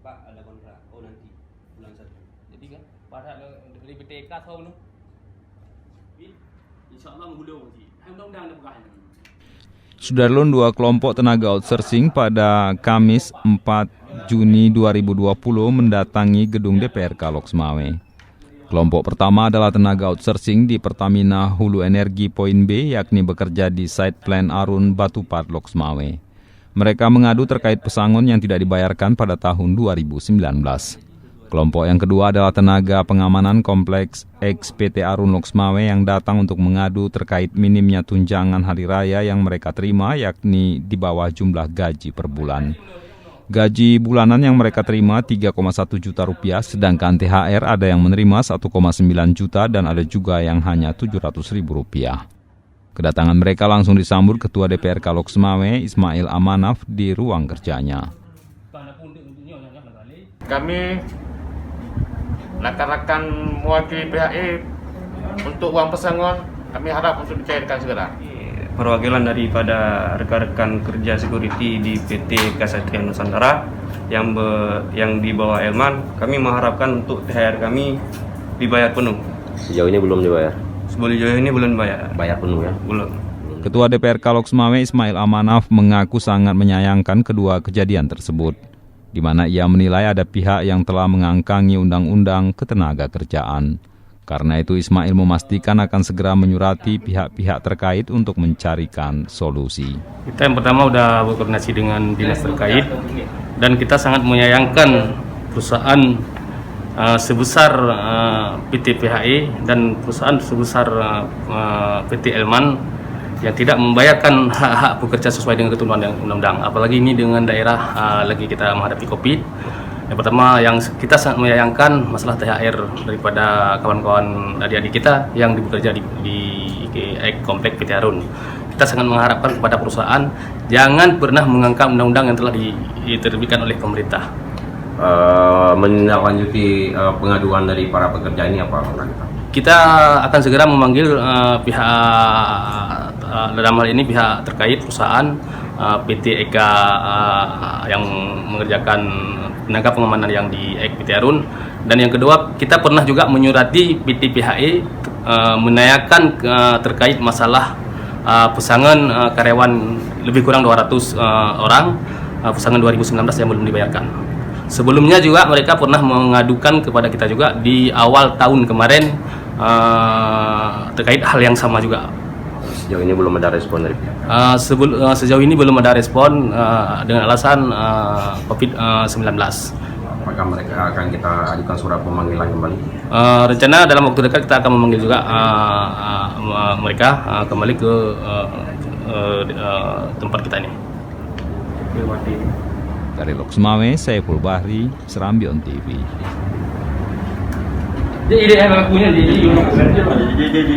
Pak ada kontrak. Oh nanti bulan 1. Jadi kan pada dari BTK tahu nu. Insyaallah menggulung sih. Undang-undang ada bukan. Sudarlun, dua kelompok tenaga outsourcing pada Kamis 4 Juni 2020 mendatangi gedung DPRK Loksmawe. Kelompok pertama adalah tenaga outsourcing di Pertamina Hulu Energi Poin B, yakni bekerja di Site Plan Arun Batupat Loksmawe. Mereka mengadu terkait pesangon yang tidak dibayarkan pada tahun 2019. Kelompok yang kedua adalah tenaga pengamanan kompleks XPT Arun Loksmawe yang datang untuk mengadu terkait minimnya tunjangan hari raya yang mereka terima, yakni di bawah jumlah gaji per bulan. Gaji bulanan yang mereka terima 3,1 juta rupiah, sedangkan THR ada yang menerima 1,9 juta dan ada juga yang hanya 700 ribu rupiah. Kedatangan mereka langsung disambut Ketua DPRK Loksmawe, Ismail Amanaf, di ruang kerjanya. Kami rakan-rakan mewakili PHI untuk uang pesangon, kami harap untuk dicairkan segera. Perwakilan daripada rekan-rekan kerja security di PT Ksatria Nusantara yang di bawah Elman, kami mengharapkan untuk THR kami dibayar penuh. Sejauh ini belum dibayar? Sejauh ini belum dibayar. Bayar penuh ya? Belum. Ketua DPRK Loksmawe, Ismail Amanaf, mengaku sangat menyayangkan kedua kejadian tersebut, di mana ia menilai ada pihak yang telah mengangkangi undang-undang ketenagakerjaan. Karena itu Ismail memastikan akan segera menyurati pihak-pihak terkait untuk mencarikan solusi. Kita yang pertama sudah berkoordinasi dengan dinas terkait dan kita sangat menyayangkan perusahaan sebesar PT PHI dan perusahaan sebesar PT Elman yang tidak membayarkan hak-hak pekerja sesuai dengan ketentuan undang-undang. Apalagi ini dengan daerah lagi kita menghadapi COVID. Yang pertama yang kita sangat menyayangkan masalah THR daripada kawan-kawan adik-adik kita yang bekerja di komplek PT Arun. Kita sangat mengharapkan kepada perusahaan jangan pernah mengangkat undang-undang yang telah diterbitkan oleh pemerintah. Menindaklanjuti pengaduan dari para pekerja ini apa? Kita akan segera memanggil pihak dalam hal ini pihak terkait perusahaan PT Eka yang mengerjakan tenaga pengamanan yang di PT Arun, dan yang kedua kita pernah juga menyurati PT PHI menanyakan terkait masalah pesangon karyawan lebih kurang 200 orang pesangon 2019 yang belum dibayarkan. Sebelumnya juga mereka pernah mengadukan kepada kita juga di awal tahun kemarin terkait hal yang sama juga. Sejauh ini belum ada respon dari pihak? Sejauh ini belum ada respon dengan alasan COVID-19. Apakah mereka akan kita ajukan surat pemanggilan kembali? Rencana dalam waktu dekat kita akan memanggil juga mereka kembali ke tempat kita ini. Dari Loksmawe, Saiful Bahri, Serambion TV. Jadi ide yang aku punya jadi